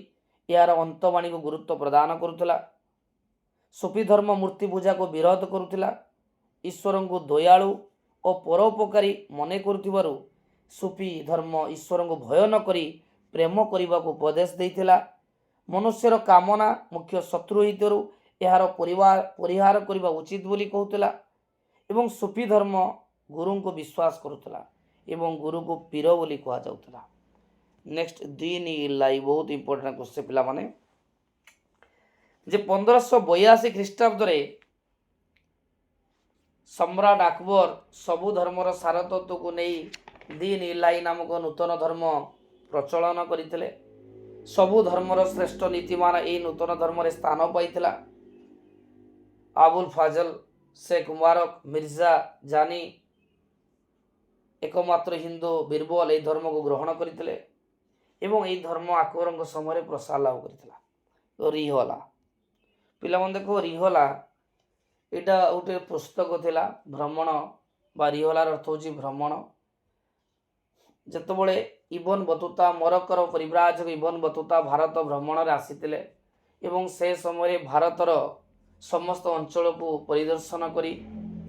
ଏହାର ଅନ୍ତବାଣୀକୁ ଗୁରୁତ୍ୱ ପ୍ରଦାନ କରୁଥିଲା। ସୁଫି ଧର୍ମ ମୂର୍ତ୍ତି ପୂଜାକୁ ବିରୋଧ କରୁଥିଲା। ଈଶ୍ୱରଙ୍କୁ ଦୟାଳୁ ଓ ପରୋପକାରୀ ମନେ କରୁଥିବାରୁ ସୁଫି ଧର୍ମ ଈଶ୍ୱରଙ୍କୁ ଭୟ ନ କରି ପ୍ରେମ କରିବାକୁ ଉପଦେଶ ଦେଇଥିଲା। ମନୁଷ୍ୟର କାମନା ମୁଖ୍ୟ ଶତ୍ରୁ ହୋଇଥିବାରୁ ଏହାର ପରିହାର କରିବା ଉଚିତ ବୋଲି କହୁଥିଲା। ଏବଂ ସୁଫି ଧର୍ମ ଗୁରୁଙ୍କୁ ବିଶ୍ୱାସ କରୁଥିଲା ଏବଂ ଗୁରୁକୁ ପୀର ବୋଲି କୁହାଯାଉଥିଲା। ନେକ୍ସଟ ଦିନ ଇଲାହି, ବହୁତ ଇମ୍ପୋର୍ଟାଣ୍ଟ କ୍ୱେଶ୍ଚନ ପିଲାମାନେ, ଯେ 1582 ଖ୍ରୀଷ୍ଟାବ୍ଦରେ ସମ୍ରାଟ ଆକବର ସବୁ ଧର୍ମର ସାରତତ୍ୱକୁ ନେଇ ଦିନ ଇଲାହି ନାମକ ନୂତନ ଧର୍ମ ପ୍ରଚଳନ କରିଥିଲେ। ସବୁ ଧର୍ମର ଶ୍ରେଷ୍ଠ ନୀତିମାନ ଏହି ନୂତନ ଧର୍ମରେ ସ୍ଥାନ ପାଇଥିଲା। ଆବୁଲ ଫାଜଲ ଶେଖ ମୁବାରକ ମିର୍ଜା ଜାନି ଏକମାତ୍ର ହିନ୍ଦୁ ବୀରବଲ ଏହି ଧର୍ମକୁ ଗ୍ରହଣ କରିଥିଲେ ଏବଂ ଏହି ଧର୍ମ ଆକବରଙ୍କ ସମୟରେ ପ୍ରସାର ଲାଭ କରିଥିଲା। ରିହଲା, ପିଲାମାନେ ଦେଖ, ରିହଲା ଏଇଟା ଗୋଟେ ପୁସ୍ତକ ଥିଲା, ଭ୍ରମଣ ବା ରିହଲାର ଅର୍ଥ ହେଉଛି ଭ୍ରମଣ। ଯେତେବେଳେ Ibn Battuta, ମରକ୍କୋର ପରିବ୍ରାଜକ Ibn Battuta Bharat ଭ୍ରମଣରେ ଆସିଥିଲେ ଏବଂ ସେ ସମୟରେ ଭାରତର ସମସ୍ତ ଅଞ୍ଚଳକୁ ପରିଦର୍ଶନ କରି,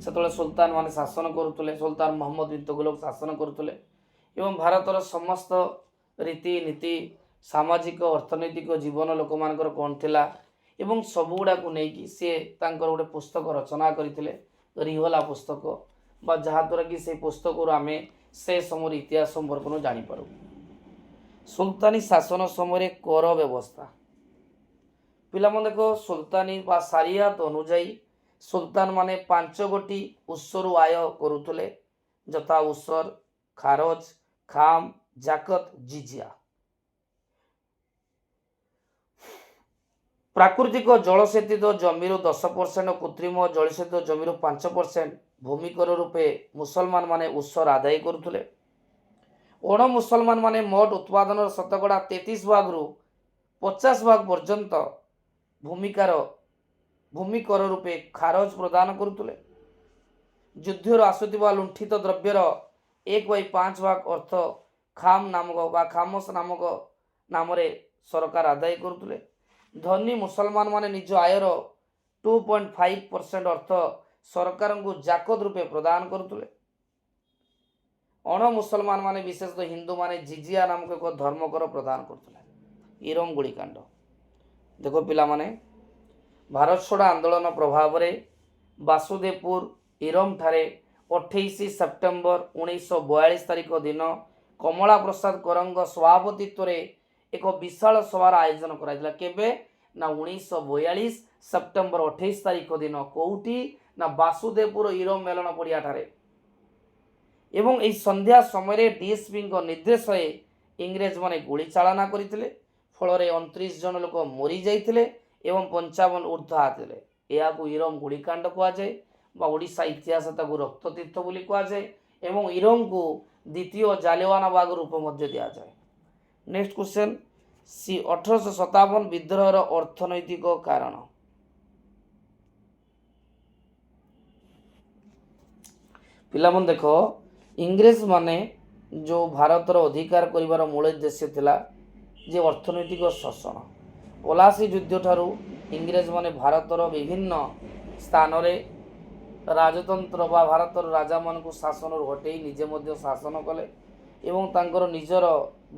ସେତେବେଳେ ସୁଲତାନ ମାନେ ଶାସନ କରୁଥିଲେ, ସୁଲତାନ ମହମ୍ମଦ ବିନ ତୁଗଲକ ଶାସନ କରୁଥିଲେ ଏବଂ ଭାରତର ସମସ୍ତ ରୀତିନୀତି, ସାମାଜିକ ଅର୍ଥନୈତିକ ଜୀବନ ଲୋକମାନଙ୍କର କ'ଣ ଥିଲା ଏବଂ ସବୁଗୁଡ଼ାକୁ ନେଇକି ସେ ତାଙ୍କର ଗୋଟେ ପୁସ୍ତକ ରଚନା କରିଥିଲେ, ରିହଲା ପୁସ୍ତକ, ବା ଯାହାଦ୍ୱାରା କି ସେ ପୁସ୍ତକରୁ ଆମେ ସେ ସମୟର ଇତିହାସ ସମ୍ପର୍କରେ ଜାଣିପାରୁ। ସୁଲତାନୀ ଶାସନ ସମୟରେ କର ବ୍ୟବସ୍ଥା। ପିଲାମାନେ ଦେଖ, ସୁଲତାନୀ ବା ସାରିଆତ ଅନୁଯାୟୀ ସୁଲତାନ ମାନେ 5ଗୋଟି ଉତ୍ସରୁ ଆୟ କରୁଥିଲେ, ଯଥା ଉସର, ଖାରଜ, ଖାମ, ଜାକତ, ଜିଜିଆ। ପ୍ରାକୃତିକ ଜଳସେଚିତ ଜମିରୁ 10%, କୃତ୍ରିମ ଜଳସେଚିତ ଜମିରୁ 5% ଭୂମିକର ରୂପେ ମୁସଲମାନ ମାନେ ଉସର ଆଦାୟ କରୁଥିଲେ। ଅଣ ମୁସଲମାନ ମାନେ ମୋଟ ଉତ୍ପାଦନର ଶତକଡ଼ା 33% ରୁ 50% ପର୍ଯ୍ୟନ୍ତ ଭୂମିକର ରୂପେ ଖାରଜ ପ୍ରଦାନ କରୁଥିଲେ। ଯୁଦ୍ଧରୁ ଆସୁଥିବା ଲୁଣ୍ଠିତ ଦ୍ରବ୍ୟର 1/5 ଅର୍ଥ ଖାମ ନାମକ ବା ଖାମସ ନାମକ ନାମରେ ସରକାର ଆଦାୟ କରୁଥିଲେ। ଧନୀ ମୁସଲମାନ ମାନେ ନିଜ ଆୟର 2.5% ଅର୍ଥ ସରକାରଙ୍କୁ ଜାକତ ରୂପେ ପ୍ରଦାନ କରୁଥିଲେ। ଅଣ ମୁସଲମାନ ମାନେ ବିଶେଷତଃ ହିନ୍ଦୁମାନେ ଜିଜିଆ ନାମକ ଏକ ଧର୍ମକର ପ୍ରଦାନ କରୁଥିଲେ। ଇରମ ଗୁଳିକାଣ୍ଡ। ଦେଖ ପିଲାମାନେ, ଭାରତ ଛଡ଼ା ଆନ୍ଦୋଳନ ପ୍ରଭାବରେ ବାସୁଦେବପୁର ଇରମ ଠାରେ 28 ସେପ୍ଟେମ୍ବର 1942 ତାରିଖ ଦିନ କମଳା ପ୍ରସାଦ କରଙ୍କ ସଭାପତିତ୍ୱରେ ଏକ ବିଶାଳ ସଭାର ଆୟୋଜନ କରାଯାଇଥିଲା। କେବେ ନା 1942 ସେପ୍ଟେମ୍ବର 28 ତାରିଖ ଦିନ। କେଉଁଠି ନା ବାସୁଦେବପୁର ଇରମ ମେଲଣ ପଡ଼ିଆ ଠାରେ। ଏବଂ ଏହି ସନ୍ଧ୍ୟା ସମୟରେ ଡିଏସ୍ପିଙ୍କ ନିର୍ଦ୍ଦେଶରେ ଇଂରେଜମାନେ ଗୁଳି ଚାଳନା କରିଥିଲେ, ଫଳରେ 29 ଜଣ ଲୋକ ମରିଯାଇଥିଲେ ଏବଂ 55 ଉର୍ଦ୍ଧ୍ୱ ହାତରେ। ଏହାକୁ ଇରମ ଗୁଳିକାଣ୍ଡ କୁହାଯାଏ ବା ଓଡ଼ିଶା ଇତିହାସ ତାକୁ ରକ୍ତତୀର୍ଥ ବୋଲି କୁହାଯାଏ ଏବଂ ଇରମକୁ ଦ୍ୱିତୀୟ ଜାଲିଆନାବାଗ ରୂପ ମଧ୍ୟ ଦିଆଯାଏ। ନେକ୍ସଟ କ୍ୱେଶ୍ଚନ, 1857 ବିଦ୍ରୋହର ଅର୍ଥନୈତିକ କାରଣ। ପିଲାମାନେ ଦେଖ, ଇଂରେଜ ମାନେ ଯେଉଁ ଭାରତର ଅଧିକାର କରିବାର ମୂଳ ଉଦ୍ଦେଶ୍ୟ ଥିଲା ଯେ ଅର୍ଥନୈତିକ ଶୋଷଣ। ପଲାସି ଯୁଦ୍ଧ ଠାରୁ ଇଂରେଜମାନେ ଭାରତର ବିଭିନ୍ନ ସ୍ଥାନରେ ରାଜତନ୍ତ୍ର ବା ଭାରତର ରାଜାମାନଙ୍କୁ ଶାସନରୁ ହଟେଇ ନିଜେ ମଧ୍ୟ ଶାସନ କଲେ ଏବଂ ତାଙ୍କର ନିଜର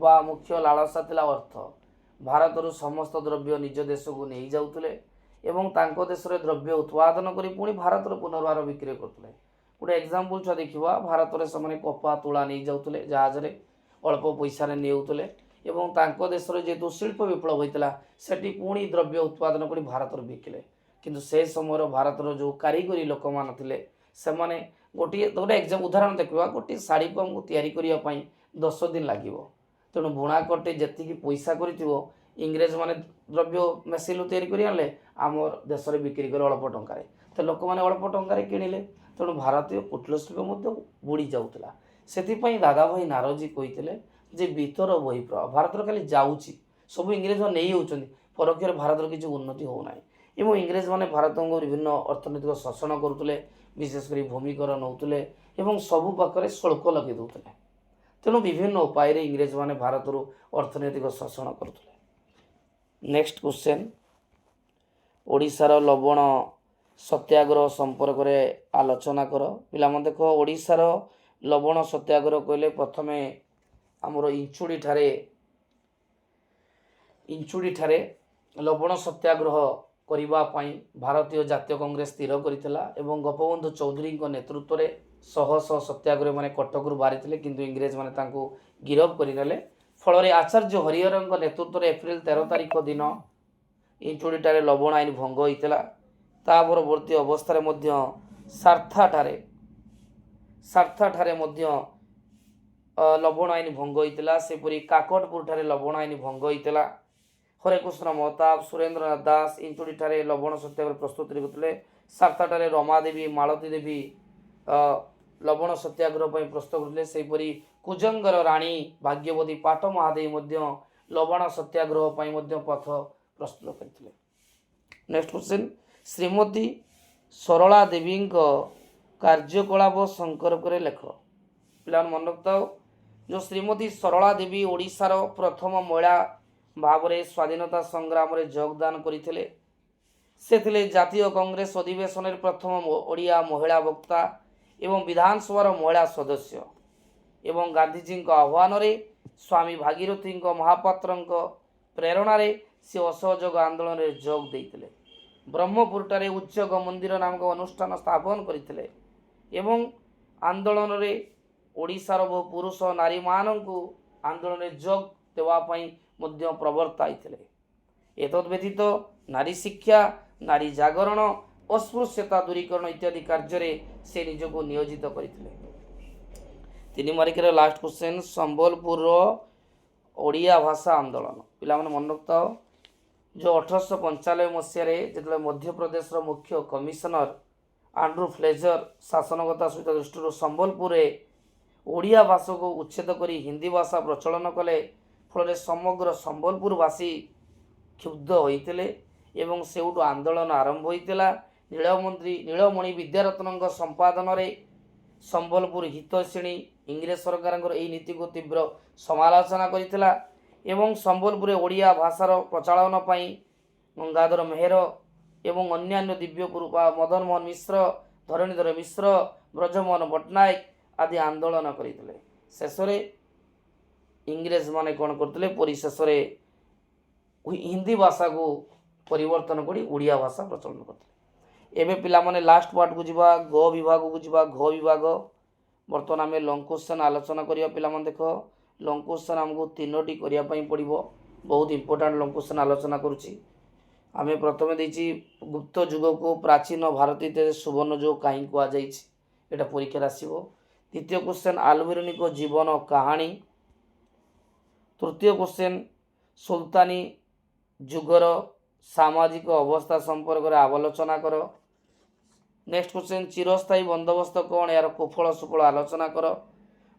ବା ମୁଖ୍ୟ ଲାଳସା ଥିଲା ଅର୍ଥ। ଭାରତରୁ ସମସ୍ତ ଦ୍ରବ୍ୟ ନିଜ ଦେଶକୁ ନେଇଯାଉଥିଲେ ଏବଂ ତାଙ୍କ ଦେଶରେ ଦ୍ରବ୍ୟ ଉତ୍ପାଦନ କରି ପୁଣି ଭାରତର ପୁନର୍ବାର ବିକ୍ରୟ କରୁଥିଲେ। ଗୋଟେ ଏକ୍ଜାମ୍ପଲ୍ ଛୁଆ ଦେଖିବା, ଭାରତରେ ସେମାନେ କପା ତୁଳା ନେଇଯାଉଥିଲେ ଜାହାଜରେ, ଅଳ୍ପ ପଇସାରେ ନେଉଥିଲେ ଏବଂ ତାଙ୍କ ଦେଶରେ ଯେହେତୁ ଶିଳ୍ପ ବିପ୍ଳବ ହୋଇଥିଲା ସେଠି ପୁଣି ଦ୍ରବ୍ୟ ଉତ୍ପାଦନ କରି ଭାରତରେ ବିକିଲେ। କିନ୍ତୁ ସେ ସମୟର ଭାରତର ଯେଉଁ କାରିଗରୀ ଲୋକମାନେ ଥିଲେ ସେମାନେ ଗୋଟେ ଉଦାହରଣ ଦେଖିବା, ଗୋଟିଏ ଶାଢ଼ୀକୁ ଆମକୁ ତିଆରି କରିବା ପାଇଁ 10 ଦିନ ଲାଗିବ। ତେଣୁ ବୁଣାକଟେ ଯେତିକି ପଇସା କରିଥିବ ଇଂରେଜମାନେ ଦ୍ରବ୍ୟ ମେସିନ୍ରୁ ତିଆରି କରି ଆଣିଲେ, ଆମ ଦେଶରେ ବିକ୍ରି କଲେ ଅଳ୍ପ ଟଙ୍କାରେ, ତ ଲୋକମାନେ ଅଳ୍ପ ଟଙ୍କାରେ କିଣିଲେ। ତେଣୁ ଭାରତୀୟ କୁଟୀର ଶିଳ୍ପ ମଧ୍ୟ ବୁଡ଼ି ଯାଉଥିଲା। ସେଥିପାଇଁ ଦାଦାଭାଇ ନାରୋଜୀ କହିଥିଲେ ଯେ ଭିତର ବହିପ୍ରଭାବ ଭାରତର ଖାଲି ଯାଉଛି, ସବୁ ଇଂରେଜମାନେ ନେଇଯାଉଛନ୍ତି, ପରୋକ୍ଷରେ ଭାରତର କିଛି ଉନ୍ନତି ହେଉନାହିଁ। ଏବଂ ଇଂରେଜମାନେ ଭାରତଙ୍କୁ ବିଭିନ୍ନ ଅର୍ଥନୈତିକ ଶୋଷଣ କରୁଥିଲେ, ବିଶେଷ କରି ଭୂମିକର ନେଉଥିଲେ ଏବଂ ସବୁ ପାଖରେ ଶୁଳ୍କ ଲଗାଇ ଦେଉଥିଲେ। ତେଣୁ ବିଭିନ୍ନ ଉପାୟରେ ଇଂରେଜମାନେ ଭାରତରୁ ଅର୍ଥନୈତିକ ଶୋଷଣ କରୁଥିଲେ। ନେକ୍ସଟ କ୍ୱେଶ୍ଚନ୍, ଓଡ଼ିଶାର ଲବଣ ସତ୍ୟାଗ୍ରହ ସମ୍ପର୍କରେ ଆଲୋଚନା କର। ପିଲାମାନେ ଦେଖ, ଓଡ଼ିଶାର ଲବଣ ସତ୍ୟାଗ୍ରହ କହିଲେ ପ୍ରଥମେ ଆମର ଇଞ୍ଚୁଡ଼ିଠାରେ ଲବଣ ସତ୍ୟାଗ୍ରହ କରିବା ପାଇଁ ଭାରତୀୟ ଜାତୀୟ କଂଗ୍ରେସ ସ୍ଥିର କରିଥିଲା ଏବଂ ଗୋପବନ୍ଧୁ ଚୌଧୁରୀଙ୍କ ନେତୃତ୍ୱରେ ଶହ ଶହ ସତ୍ୟାଗ୍ରହୀମାନେ କଟକରୁ ବାହାରିଥିଲେ, କିନ୍ତୁ ଇଂରେଜମାନେ ତାଙ୍କୁ ଗିରଫ କରିନେଲେ। ଫଳରେ ଆଚାର୍ଯ୍ୟ ହରିହରଙ୍କ ନେତୃତ୍ୱରେ ଏପ୍ରିଲ 13 ତାରିଖ ଦିନ ଇଞ୍ଚୁଡ଼ିଠାରେ ଲବଣ ଆଇନ ଭଙ୍ଗ ହୋଇଥିଲା। ତା ପରବର୍ତ୍ତୀ ଅବସ୍ଥାରେ ମଧ୍ୟ ସାର୍ଥାଠାରେ ମଧ୍ୟ ଲବଣ ଆଇନ ଭଙ୍ଗ ହୋଇଥିଲା। ସେପରି କାକଟପୁରଠାରେ ଲବଣ ଆଇନ ଭଙ୍ଗ ହୋଇଥିଲା। ହରେକୃଷ୍ଣ ମହତାବ, ସୁରେନ୍ଦ୍ରନାଥ ଦାସ ଇଞ୍ଚୁଡ଼ିଠାରେ ଲବଣ ସତ୍ୟାଗ୍ରହ ପ୍ରସ୍ତୁତି କରୁଥିଲେ। ସାର୍ଥାଠାରେ ରମାଦେବୀ, ମାଳତୀ ଦେବୀ ଲବଣ ସତ୍ୟାଗ୍ରହ ପାଇଁ ପ୍ରସ୍ତୁତ କରୁଥିଲେ। ସେହିପରି କୁଜଙ୍ଗର ରାଣୀ ଭାଗ୍ୟବତୀ, ପାଟ ମହାଦେବୀ ମଧ୍ୟ ଲବଣ ସତ୍ୟାଗ୍ରହ ପାଇଁ ମଧ୍ୟ ପଥ ପ୍ରସ୍ତୁତ କରିଥିଲେ। ନେକ୍ସଟ କ୍ୱେଶ୍ଚନ୍, ଶ୍ରୀମତୀ ସରଳା ଦେବୀଙ୍କ କାର୍ଯ୍ୟକଳାପ ସମ୍ପର୍କରେ ଲେଖ। ପିଲାମାନେ ମନେ ରଖିଥାଅ, ଯେଉଁ ଶ୍ରୀମତୀ ସରଳା ଦେବୀ ଓଡ଼ିଶାର ପ୍ରଥମ ମହିଳା ଭାବରେ ସ୍ୱାଧୀନତା ସଂଗ୍ରାମରେ ଯୋଗଦାନ କରିଥିଲେ। ସେ ଥିଲେ ଜାତୀୟ କଂଗ୍ରେସ ଅଧିବେଶନରେ ପ୍ରଥମ ଓଡ଼ିଆ ମହିଳା ବକ୍ତା ଏବଂ ବିଧାନସଭାର ମହିଳା ସଦସ୍ୟ ଏବଂ ଗାନ୍ଧିଜୀଙ୍କ ଆହ୍ୱାନରେ ସ୍ୱାମୀ ଭାଗୀରଥୀଙ୍କ ମହାପାତ୍ରଙ୍କ ପ୍ରେରଣାରେ ସେ ଅସହଯୋଗ ଆନ୍ଦୋଳନରେ ଯୋଗ ଦେଇଥିଲେ। ବ୍ରହ୍ମପୁରଠାରେ ଉଚ୍ଚକ ମନ୍ଦିର ନାମକ ଅନୁଷ୍ଠାନ ସ୍ଥାପନ କରିଥିଲେ ଏବଂ ଆନ୍ଦୋଳନରେ ଓଡ଼ିଶାର ବହୁ ପୁରୁଷ ନାରୀମାନଙ୍କୁ ଆନ୍ଦୋଳନରେ ଯୋଗ ଦେବା ପାଇଁ ମଧ୍ୟ ପ୍ରବର୍ତ୍ତାଇଥିଲେ। ଏତଦ୍ ବ୍ୟତୀତ ନାରୀ ଶିକ୍ଷା, ନାରୀ ଜାଗରଣ, ଅସ୍ପୃଶ୍ୟତା ଦୂରୀକରଣ ଇତ୍ୟାଦି କାର୍ଯ୍ୟରେ ସେ ନିଜକୁ ନିୟୋଜିତ କରିଥିଲେ। 3 ମାର୍କର ଲାଷ୍ଟ କ୍ୱେଶ୍ଚନ୍, ସମ୍ବଲପୁରର ଓଡ଼ିଆ ଭାଷା ଆନ୍ଦୋଳନ। ପିଲାମାନେ ମନେ ରଖିଥାଅ, ଯେଉଁ 1895 ମସିହାରେ ଯେତେବେଳେ ମଧ୍ୟପ୍ରଦେଶର ମୁଖ୍ୟ କମିଶନର ଆଣ୍ଡ୍ରୁ ଫ୍ଲେଜର ଶାସନଗତ ସୁବିଧା ଦୃଷ୍ଟିରୁ ସମ୍ବଲପୁରରେ ଓଡ଼ିଆ ଭାଷାକୁ ଉଚ୍ଛେଦ କରି ହିନ୍ଦୀ ଭାଷା ପ୍ରଚଳନ କଲେ, ଫଳରେ ସମଗ୍ର ସମ୍ବଲପୁରବାସୀ କ୍ଷୁବ୍ଧ ହୋଇଥିଲେ ଏବଂ ସେଉଠୁ ଆନ୍ଦୋଳନ ଆରମ୍ଭ ହୋଇଥିଲା। ନୀଳମଣି ବିଦ୍ୟାରତ୍ନଙ୍କ ସମ୍ପାଦନରେ ସମ୍ବଲପୁର ହିତୈଷିଣୀ ଇଂରେଜ ସରକାରଙ୍କର ଏହି ନୀତିକୁ ତୀବ୍ର ସମାଲୋଚନା କରିଥିଲା ଏବଂ ସମ୍ବଲପୁରରେ ଓଡ଼ିଆ ଭାଷାର ପ୍ରଚଳନ ପାଇଁ ଗଙ୍ଗାଧର ମେହେର ଏବଂ ଅନ୍ୟାନ୍ୟ ଦିବ୍ୟପୁର ବା ମଦନମୋହନ ମିଶ୍ର, ଧରଣୀଧର ମିଶ୍ର, ବ୍ରଜମୋହନ ପଟ୍ଟନାୟକ ଆଦି ଆନ୍ଦୋଳନ କରିଥିଲେ। ଶେଷରେ ଇଂରେଜମାନେ କ'ଣ କରିଥିଲେ, ପରିଶେଷରେ ହିନ୍ଦୀ ଭାଷାକୁ ପରିବର୍ତ୍ତନ କରି ଓଡ଼ିଆ ଭାଷା ପ୍ରଚଳନ କରିଥିଲେ। ଏବେ ପିଲାମାନେ ଲାଷ୍ଟ ପାର୍ଟକୁ ଯିବା, ଗ ବିଭାଗକୁ ଯିବା। ଘ ବିଭାଗ ବର୍ତ୍ତମାନ ଆମେ ଲଙ୍ଗ କ୍ୱେଶ୍ଚନ୍ ଆଲୋଚନା କରିବା। ପିଲାମାନେ ଦେଖ, ଲଙ୍ଗ କ୍ୱେଶ୍ଚନ୍ ଆମକୁ 3ଟି କରିବା ପାଇଁ ପଡ଼ିବ। ବହୁତ ଇମ୍ପୋର୍ଟାଣ୍ଟ ଲଙ୍ଗ କ୍ୱେଶ୍ଚନ୍ ଆଲୋଚନା କରୁଛି। ଆମେ ପ୍ରଥମେ ଦେଇଛି ଗୁପ୍ତ ଯୁଗକୁ ପ୍ରାଚୀନ ଭାରତ ଇତିହାସରେ ସୁବର୍ଣ୍ଣ ଯୁଗ କାହିଁ କୁହାଯାଇଛି, ଏଇଟା ପରୀକ୍ଷାରେ ଆସିବ। ଦ୍ୱିତୀୟ କ୍ୱେଶ୍ଚନ୍, ଆଲବେରୁନିଙ୍କ ଜୀବନ କାହାଣୀ। ତୃତୀୟ କ୍ୱେଶ୍ଚନ୍, ସୁଲତାନି ଯୁଗର ସାମାଜିକ ଅବସ୍ଥା ସମ୍ପର୍କରେ ଆଲୋଚନା କର। ନେକ୍ସଟ କ୍ୱେଶ୍ଚନ୍, ଚିରସ୍ଥାୟୀ ବନ୍ଦୋବସ୍ତ କ'ଣ, ଏହାର କୁଫଳ ସୁଫଳ ଆଲୋଚନା କର।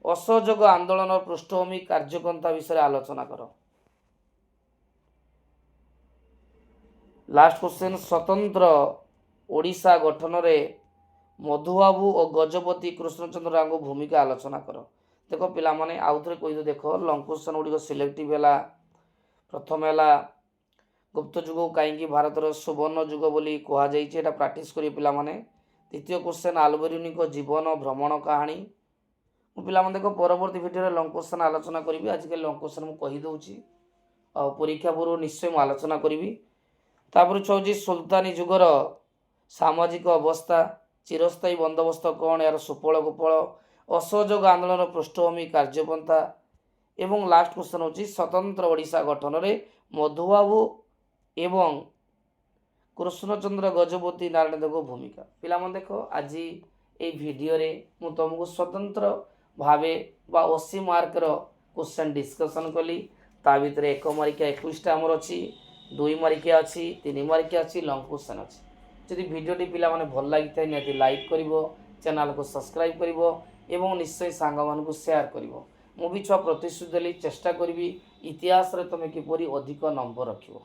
ଅସହଯୋଗ ଆନ୍ଦୋଳନ ପୃଷ୍ଠଭୂମି କାର୍ଯ୍ୟପନ୍ଥା ବିଷୟରେ ଆଲୋଚନା କର। ଲାଷ୍ଟ କ୍ୱେଶ୍ଚନ୍, ସ୍ୱତନ୍ତ୍ର ଓଡ଼ିଶା ଗଠନରେ ମଧୁବାବୁ ଓ ଗଜପତି କୃଷ୍ଣଚନ୍ଦ୍ର ରାଓଙ୍କ ଭୂମିକା ଆଲୋଚନା କର। ଦେଖ ପିଲାମାନେ ଆଉ ଥରେ କହିଦେଉ, ଦେଖ ଲଙ୍ଗ କ୍ୱେଶ୍ଚନ୍ ଗୁଡ଼ିକ ସିଲେକ୍ଟିଭ ହେଲା। प्रथम है गुप्त जुग कहीं भारतर सुवर्ण जुग बोली कहुई प्राक्ट करेंगे पिला माने। द्वितीय क्वेश्चन आल्बेरुनी जीवन भ्रमण कहानी पिला देख परवर्ती भिडियो लंग क्वेश्चन आलोचना करी। आजिकल लंग क्वेश्चन मुझे कहीदे परीक्षा पूर्व निश्चय मुझे आलोचना करी। तापर छुआ सुल्तानी जुगर सामाजिक अवस्था चिरस्थायी बंदोबस्त कौन यार सुफल कुफल असहयोग आंदोलन पृष्ठभूमि कार्यपंथा एवं लास्ट क्वेश्चन हूँ स्वतंत्र ओडिशा गठन में मधुबाबू एवं कृष्णचंद्र गजपति नारायण देव भूमिका। पिला देख आज ये भिडियो मु तुमको स्वतंत्र भावे 80 मार्कर क्वेश्चन डिस्कसन कली। ता भीतर 1 मार्किया 21टा आमर अच्छी 2 मार्किया अच्छी 3 मार्किया अच्छी लंग क्वेश्चन अच्छी। जदि भिडियोटी पिला माने भल लगी था निहाती लाइक करिवो चैनल को सब्सक्राइब करिवो एवं निश्चय सांग मानकु शेयर करिवो। मु भी छुआ प्रतिश्रुति देली चेष्टा करी इतिहास रे तुम किपरि अधिक नंबर रखिवो।